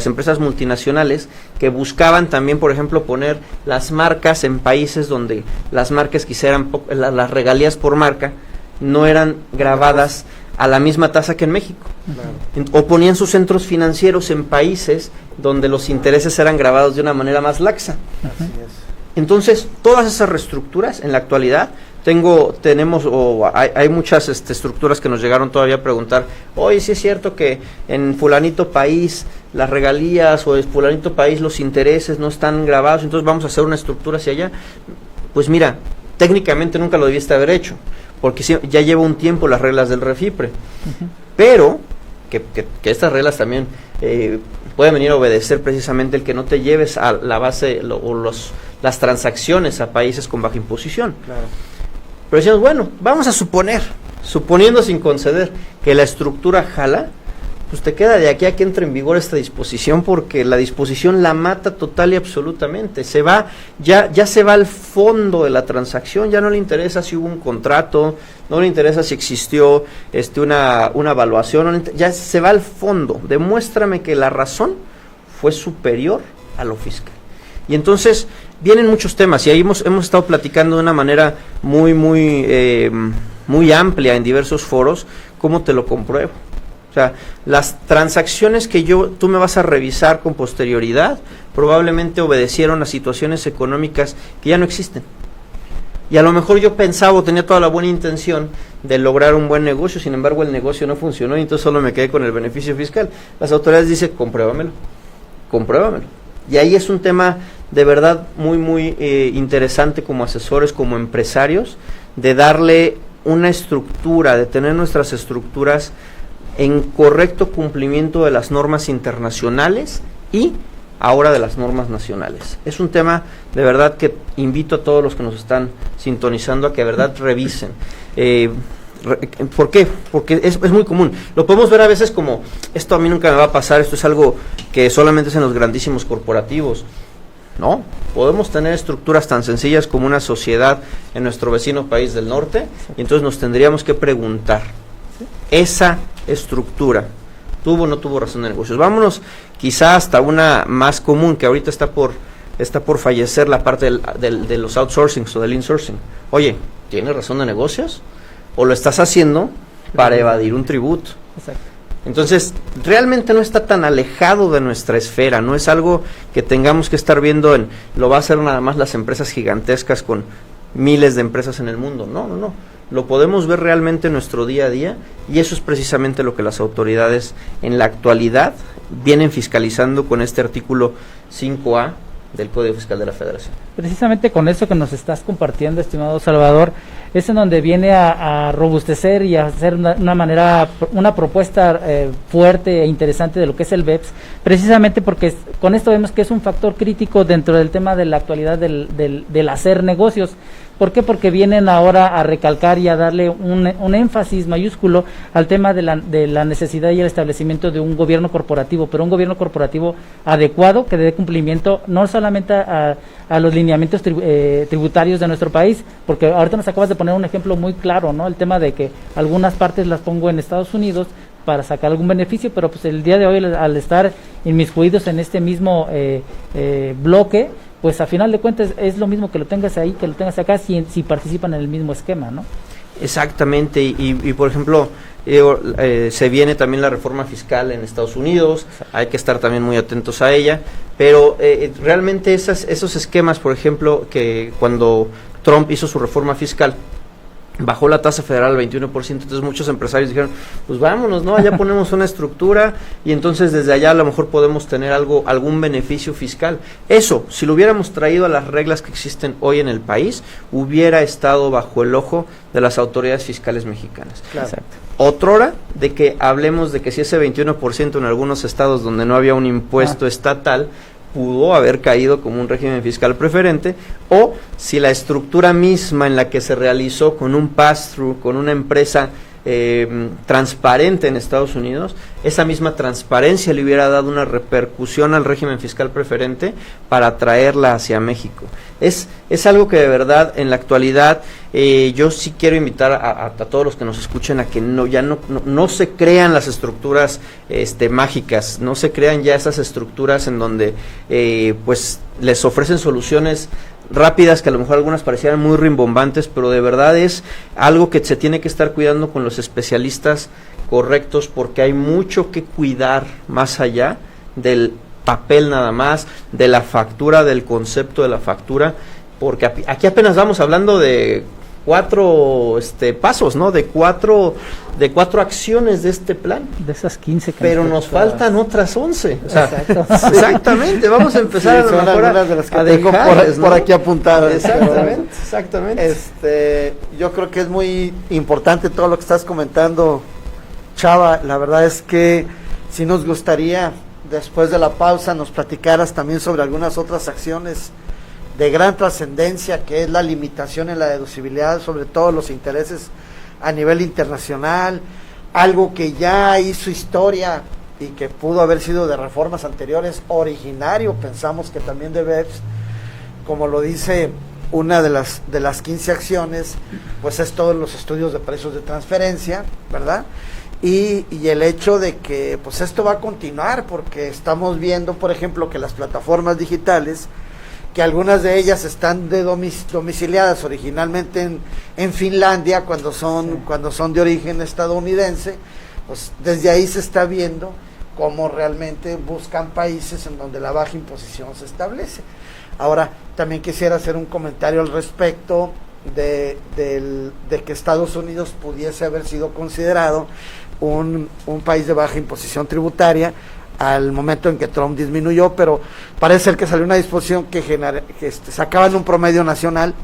empresas multinacionales que buscaban también, por ejemplo, poner las marcas en países donde las marcas quisieran, las regalías por marca no eran grabadas a la misma tasa que en México. Claro. O ponían sus centros financieros en países donde los intereses eran grabados de una manera más laxa. Así es. Entonces, todas esas reestructuras en la actualidad hay muchas estructuras que nos llegaron todavía a preguntar, oye, sí es cierto que en fulanito país las regalías o en fulanito país los intereses no están grabados, entonces vamos a hacer una estructura hacia allá. Pues mira, técnicamente nunca lo debiste haber hecho, porque ya lleva un tiempo las reglas del REFIPRE, pero que estas reglas también pueden venir a obedecer precisamente el que no te lleves a la base las transacciones a países con baja imposición. Claro. Pero decíamos, bueno, vamos a suponiendo sin conceder que la estructura jala, pues te queda de aquí a que entre en vigor esta disposición, porque la disposición la mata total y absolutamente. Ya se va al fondo de la transacción, ya no le interesa si hubo un contrato, no le interesa si existió una evaluación, ya se va al fondo. Demuéstrame que la razón fue superior a lo fiscal. Y entonces vienen muchos temas, y ahí hemos estado platicando de una manera muy amplia en diversos foros. ¿Cómo te lo compruebo? O sea, las transacciones que tú me vas a revisar con posterioridad probablemente obedecieron a situaciones económicas que ya no existen. Y a lo mejor yo pensaba o tenía toda la buena intención de lograr un buen negocio, sin embargo el negocio no funcionó y entonces solo me quedé con el beneficio fiscal. Las autoridades dicen, compruébamelo. Y ahí es un tema de verdad muy interesante como asesores, como empresarios, de darle una estructura, de tener nuestras estructuras en correcto cumplimiento de las normas internacionales y ahora de las normas nacionales. Es un tema de verdad que invito a todos los que nos están sintonizando a que de verdad revisen. ¿Por qué? Porque es muy común. Lo podemos ver a veces como, esto a mí nunca me va a pasar, esto es algo que solamente es en los grandísimos corporativos. No, podemos tener estructuras tan sencillas como una sociedad en nuestro vecino país del norte, y entonces nos tendríamos que preguntar, ¿esa estructura tuvo o no tuvo razón de negocios? Vámonos quizá hasta una más común, que ahorita está por fallecer, la parte de los outsourcings o del insourcing. Oye, ¿tiene razón de negocios? ¿O lo estás haciendo para evadir un tributo? Exacto. Entonces, realmente no está tan alejado de nuestra esfera, no es algo que tengamos que estar viendo lo va a hacer nada más las empresas gigantescas con miles de empresas en el mundo. No. Lo podemos ver realmente en nuestro día a día, y eso es precisamente lo que las autoridades en la actualidad vienen fiscalizando con este artículo 5A del Código Fiscal de la Federación. Precisamente con eso que nos estás compartiendo, estimado Salvador, es en donde viene a robustecer y a hacer una propuesta fuerte e interesante de lo que es el BEPS, precisamente porque con esto vemos que es un factor crítico dentro del tema de la actualidad del hacer negocios. ¿Por qué? Porque vienen ahora a recalcar y a darle un énfasis mayúsculo al tema de la necesidad y el establecimiento de un gobierno corporativo, pero un gobierno corporativo adecuado que dé cumplimiento no solamente a los lineamientos tributarios de nuestro país, porque ahorita nos acabas de poner un ejemplo muy claro, ¿no? El tema de que algunas partes las pongo en Estados Unidos para sacar algún beneficio, pero pues el día de hoy, al estar inmiscuidos en este mismo bloque, pues a final de cuentas es lo mismo que lo tengas ahí, que lo tengas acá, si participan en el mismo esquema, ¿no? Exactamente, y por ejemplo, se viene también la reforma fiscal en Estados Unidos, hay que estar también muy atentos a ella, pero realmente esos esquemas, por ejemplo, que cuando Trump hizo su reforma fiscal, bajó la tasa federal al 21%, entonces muchos empresarios dijeron, pues vámonos, ¿no? Allá ponemos una estructura y entonces desde allá a lo mejor podemos tener algún beneficio fiscal. Eso, si lo hubiéramos traído a las reglas que existen hoy en el país, hubiera estado bajo el ojo de las autoridades fiscales mexicanas. Claro. Exacto. Otrora de que hablemos de que si ese 21% en algunos estados donde no había un impuesto estatal, pudo haber caído como un régimen fiscal preferente, o si la estructura misma en la que se realizó con un pass-through, con una empresa transparente en Estados Unidos, esa misma transparencia le hubiera dado una repercusión al régimen fiscal preferente para traerla hacia México. Es algo que de verdad en la actualidad yo sí quiero invitar a todos los que nos escuchen a que no se crean las estructuras mágicas, no se crean ya esas estructuras en donde pues les ofrecen soluciones rápidas que a lo mejor algunas parecieran muy rimbombantes, pero de verdad es algo que se tiene que estar cuidando con los especialistas correctos, porque hay mucho que cuidar más allá del papel nada más, de la factura, del concepto de la factura, porque aquí apenas vamos hablando de 4 pasos, ¿no? De cuatro acciones de este plan. De esas 15 que pero nos faltan otras 11. O sea, exactamente, vamos a empezar a lo mejor de las que a tengo dejarles, por aquí apuntadas. Exactamente. Yo creo que es muy importante todo lo que estás comentando, Chava. La verdad es que sí nos gustaría, después de la pausa, nos platicaras también sobre algunas otras acciones de gran trascendencia, que es la limitación en la deducibilidad, sobre todo los intereses a nivel internacional, algo que ya hizo historia y que pudo haber sido de reformas anteriores originario, pensamos que también de BEPS, como lo dice una de las 15 acciones, pues es todos los estudios de precios de transferencia, ¿verdad? Y el hecho de que pues esto va a continuar, porque estamos viendo, por ejemplo, que las plataformas digitales, que algunas de ellas están domiciliadas originalmente en Finlandia, cuando son de origen estadounidense, pues desde ahí se está viendo cómo realmente buscan países en donde la baja imposición se establece. Ahora, también quisiera hacer un comentario al respecto de que Estados Unidos pudiese haber sido considerado un país de baja imposición tributaria al momento en que Trump disminuyó, pero parece ser que salió una disposición que sacaba en un promedio nacional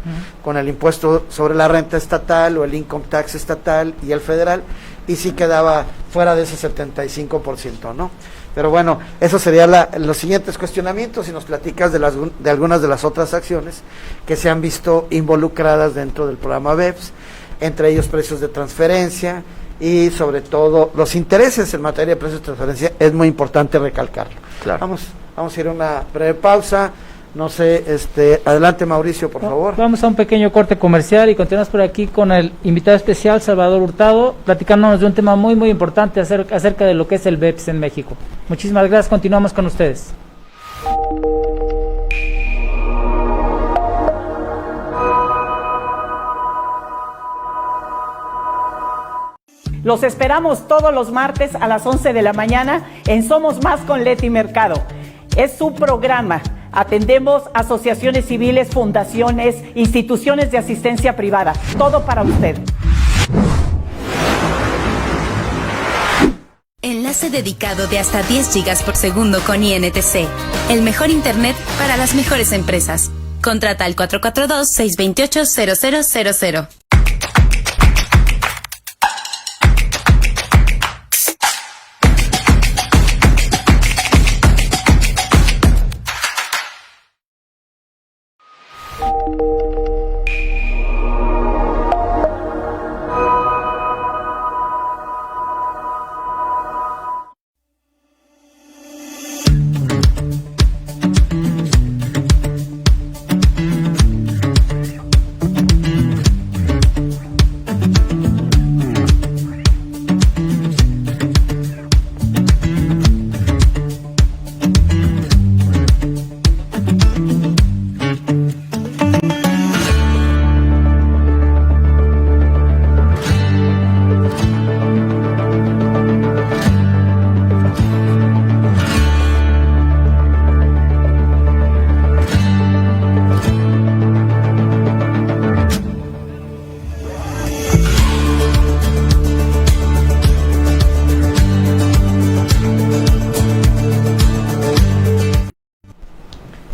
con el impuesto sobre la renta estatal o el income tax estatal y el federal, y sí quedaba fuera de ese 75%, ¿no? Pero bueno, eso sería los siguientes cuestionamientos, y nos platicas de algunas de las otras acciones que se han visto involucradas dentro del programa BEPS, entre ellos precios de transferencia, y sobre todo los intereses en materia de precios de transferencia. Es muy importante recalcarlo. Claro. Vamos a ir a una breve pausa. No sé, adelante Mauricio, por favor. Vamos a un pequeño corte comercial y continuamos por aquí con el invitado especial, Salvador Hurtado, platicándonos de un tema muy muy importante acerca de lo que es el BEPS en México. Muchísimas gracias, continuamos con ustedes. Los esperamos todos los martes a las 11 de la mañana en Somos Más con Leti Mercado. Es su programa. Atendemos asociaciones civiles, fundaciones, instituciones de asistencia privada. Todo para usted. Enlace dedicado de hasta 10 gigas por segundo con INTC. El mejor internet para las mejores empresas. Contrata al 442-628-0000.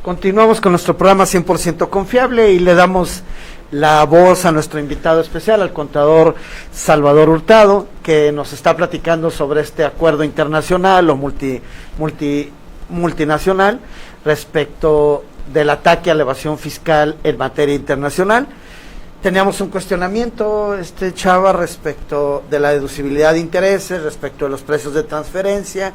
Continuamos con nuestro programa 100% confiable y le damos la voz a nuestro invitado especial, al contador Salvador Hurtado, que nos está platicando sobre este acuerdo internacional o multinacional respecto del ataque a la evasión fiscal en materia internacional. Teníamos un cuestionamiento, Chava, respecto de la deducibilidad de intereses, respecto de los precios de transferencia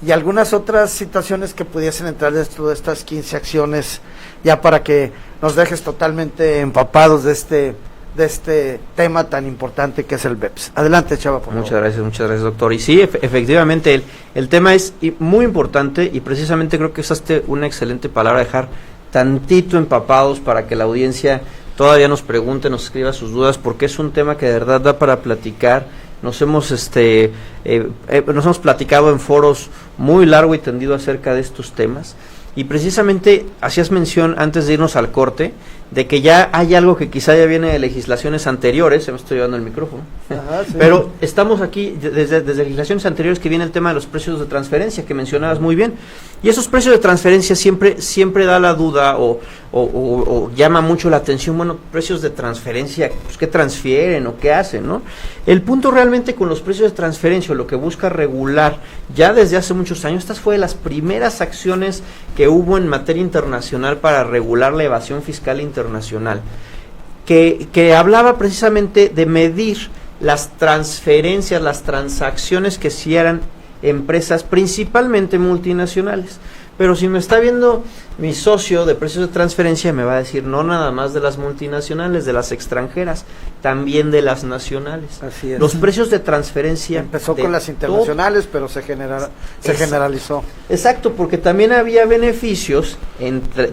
y algunas otras situaciones que pudiesen entrar dentro de estas 15 acciones, ya para que nos dejes totalmente empapados de este tema tan importante que es el BEPS. Adelante, Chava, por favor. Muchas gracias, doctor. Y sí, efectivamente, el tema es muy importante y precisamente creo que usaste una excelente palabra, dejar tantito empapados para que la audiencia todavía nos pregunte, nos escriba sus dudas, porque es un tema que de verdad da para platicar. Nos hemos platicado en foros muy largo y tendido acerca de estos temas, y precisamente hacías mención antes de irnos al corte de que ya hay algo que quizá ya viene de legislaciones anteriores. Se me estoy llevando el micrófono. Ajá, sí. Pero estamos aquí desde legislaciones anteriores, que viene el tema de los precios de transferencia que mencionabas muy bien, y esos precios de transferencia siempre da la duda o llama mucho la atención. Bueno, precios de transferencia, pues ¿qué transfieren o qué hacen, no? El punto realmente con los precios de transferencia, lo que busca regular ya desde hace muchos años, estas fue de las primeras acciones que hubo en materia internacional para regular la evasión fiscal internacional, que hablaba precisamente de medir las transferencias, las transacciones que hicieran empresas principalmente multinacionales. Pero si me está viendo mi socio de precios de transferencia, me va a decir no nada más de las multinacionales, de las extranjeras, también de las nacionales. Así es. Los precios de transferencia empezó con las internacionales, pero se generalizó. Exacto, porque también había beneficios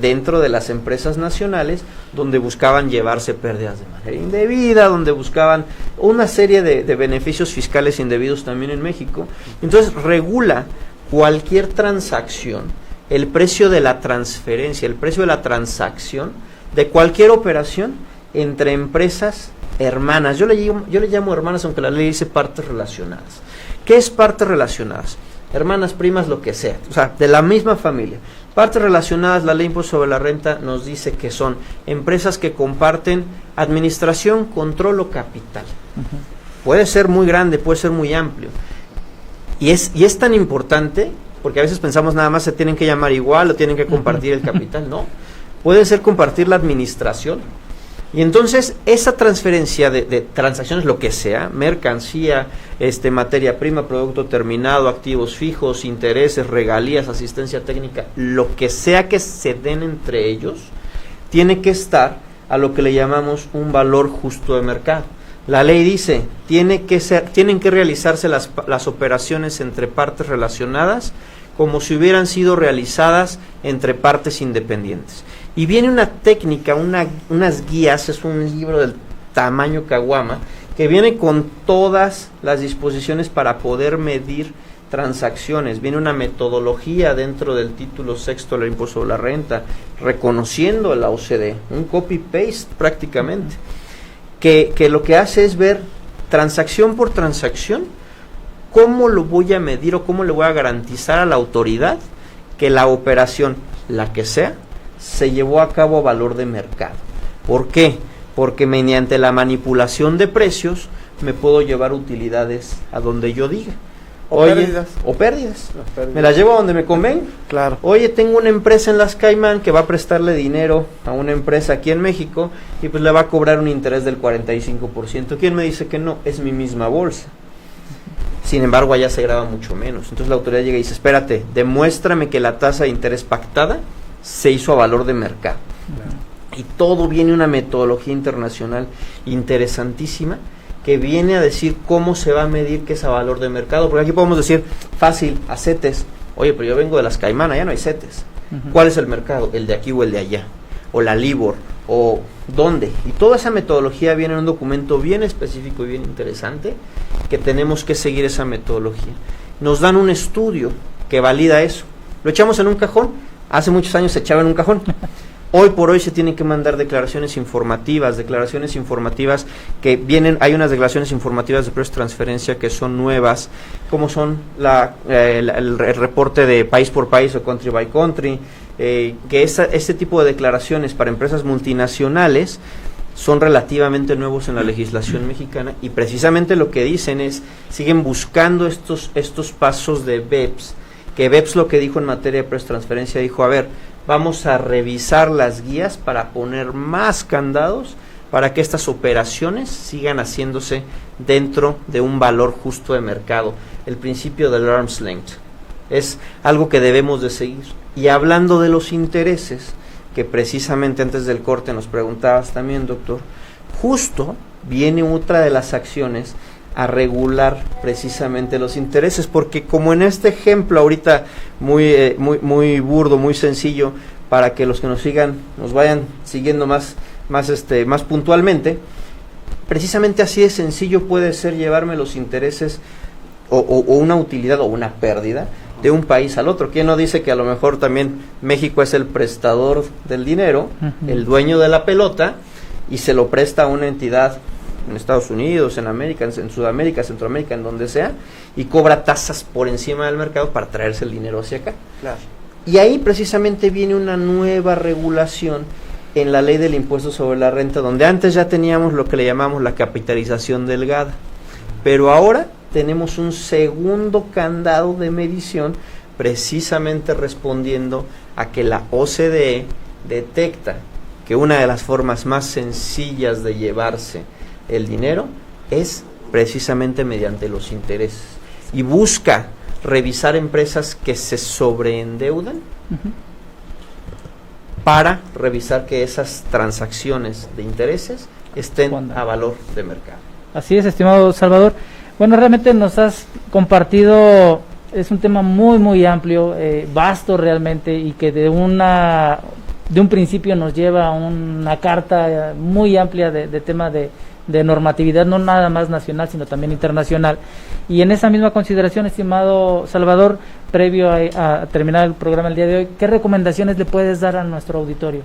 dentro de las empresas nacionales, donde buscaban llevarse pérdidas de manera indebida, donde buscaban una serie de beneficios fiscales indebidos también en México. Entonces regula cualquier transacción, el precio de la transferencia, el precio de la transacción de cualquier operación entre empresas hermanas. Yo le llamo hermanas, aunque la ley dice partes relacionadas. ¿Qué es partes relacionadas? Hermanas, primas, lo que sea, o sea, de la misma familia. Partes relacionadas, la ley impuesto sobre la renta nos dice que son empresas que comparten administración, control o capital. Puede ser muy grande, puede ser muy amplio. Y es tan importante, porque a veces pensamos nada más se tienen que llamar igual o tienen que compartir el capital. No, puede ser compartir la administración. Y entonces esa transferencia de transacciones, lo que sea, mercancía, materia prima, producto terminado, activos fijos, intereses, regalías, asistencia técnica, lo que sea que se den entre ellos, tiene que estar a lo que le llamamos un valor justo de mercado. La ley dice, tienen que realizarse las operaciones entre partes relacionadas como si hubieran sido realizadas entre partes independientes. Y viene una técnica, unas guías, es un libro del tamaño caguama, que viene con todas las disposiciones para poder medir transacciones. Viene una metodología dentro del título sexto del impuesto sobre la renta, reconociendo la OCDE, un copy-paste prácticamente. Que lo que hace es ver transacción por transacción cómo lo voy a medir o cómo le voy a garantizar a la autoridad que la operación, la que sea, se llevó a cabo a valor de mercado. ¿Por qué? Porque mediante la manipulación de precios me puedo llevar utilidades a donde yo diga. Pérdidas. O pérdidas. Me las llevo a donde me convenga. Claro. Oye, tengo una empresa en las Caimán que va a prestarle dinero a una empresa aquí en México y pues le va a cobrar un interés del 45%. ¿Quién me dice que no? Es mi misma bolsa. Sin embargo, allá se graba mucho menos. Entonces la autoridad llega y dice, espérate, demuéstrame que la tasa de interés pactada se hizo a valor de mercado. Claro. Y todo viene una metodología internacional interesantísima que viene a decir cómo se va a medir que es a valor de mercado, porque aquí podemos decir, fácil, a CETES. Oye, pero yo vengo de las Caimán, allá no hay CETES. ¿Cuál es el mercado? El de aquí o el de allá, o la LIBOR, o dónde. Y toda esa metodología viene en un documento bien específico y bien interesante, que tenemos que seguir esa metodología. Nos dan un estudio que valida eso. Lo echamos en un cajón, hace muchos años se echaba en un cajón. Hoy por hoy se tienen que mandar declaraciones informativas que vienen, hay unas declaraciones informativas de precios de transferencia que son nuevas, como son el reporte de país por país o country by country, que este tipo de declaraciones para empresas multinacionales son relativamente nuevos en la legislación mexicana, y precisamente lo que dicen es, siguen buscando estos pasos de BEPS que BEPS lo que dijo en materia de transferencia, dijo, a ver, vamos a revisar las guías para poner más candados para que estas operaciones sigan haciéndose dentro de un valor justo de mercado. El principio del arm's length es algo que debemos de seguir. Y hablando de los intereses, que precisamente antes del corte nos preguntabas también, doctor, justo viene otra de las acciones a regular precisamente los intereses, porque como en este ejemplo ahorita muy burdo, muy sencillo, para que los que nos sigan nos vayan siguiendo más puntualmente, precisamente así de sencillo puede ser llevarme los intereses o una utilidad o una pérdida de un país al otro. ¿Quién no dice que a lo mejor también México es el prestador del dinero, el dueño de la pelota, y se lo presta a una entidad en Estados Unidos, en América, en Sudamérica, Centroamérica, en donde sea, y cobra tasas por encima del mercado para traerse el dinero hacia acá? Claro. Y ahí precisamente viene una nueva regulación en la ley del impuesto sobre la renta, donde antes ya teníamos lo que le llamamos la capitalización delgada, pero ahora tenemos un segundo candado de medición, precisamente respondiendo a que la OCDE detecta que una de las formas más sencillas de llevarse el dinero es precisamente mediante los intereses, y busca revisar empresas que se sobreendeudan para revisar que esas transacciones de intereses estén a valor de mercado. Así es, estimado Salvador. Bueno, realmente nos has compartido, es un tema muy amplio, vasto realmente, y que de un principio nos lleva a una carta muy amplia de tema de normatividad, no nada más nacional, sino también internacional. Y en esa misma consideración, estimado Salvador, previo a terminar el programa el día de hoy, ¿qué recomendaciones le puedes dar a nuestro auditorio?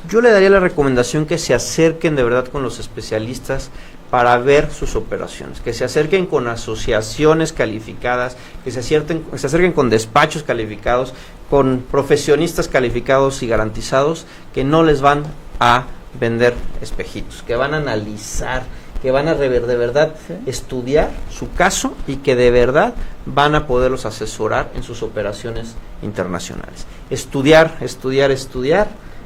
Yo le daría la recomendación que se acerquen de verdad con los especialistas para ver sus operaciones, que se acerquen con asociaciones calificadas, que se acerquen con despachos calificados, con profesionistas calificados y garantizados, que no les van a vender espejitos, que van a analizar, que van a de verdad estudiar su caso, y que de verdad van a poderlos asesorar en sus operaciones internacionales. Estudiar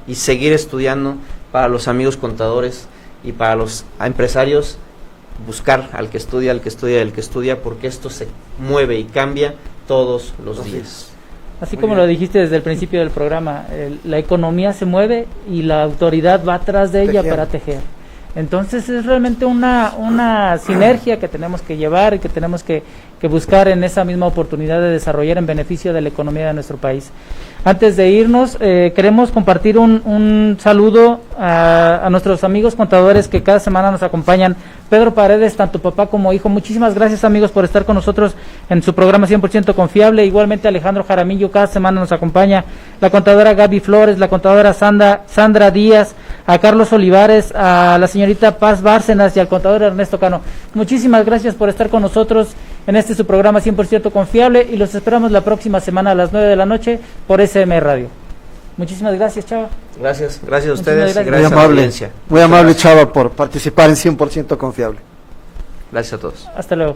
y seguir estudiando para los amigos contadores y para los empresarios, buscar al que estudia, porque esto se mueve y cambia todos los días. Así como lo dijiste desde el principio del programa, la economía se mueve y la autoridad va atrás de ella para tejer. Entonces es realmente una sinergia que tenemos que llevar y que tenemos que buscar en esa misma oportunidad de desarrollar en beneficio de la economía de nuestro país. Antes de irnos, queremos compartir un saludo a nuestros amigos contadores que cada semana nos acompañan. Pedro Paredes, tanto papá como hijo, muchísimas gracias, amigos, por estar con nosotros en su programa 100% Confiable. Igualmente Alejandro Jaramillo cada semana nos acompaña, la contadora Gaby Flores, la contadora Sandra Díaz, a Carlos Olivares, a la señorita Paz Bárcenas y al contador Ernesto Cano. Muchísimas gracias por estar con nosotros en su programa 100% Confiable, y los esperamos la próxima semana a las 9 de la noche por SM Radio. Muchísimas gracias, Chava. Gracias a ustedes. Gracias. Gracias a la audiencia. Muy amable, Chava, por participar en 100% Confiable. Gracias a todos. Hasta luego.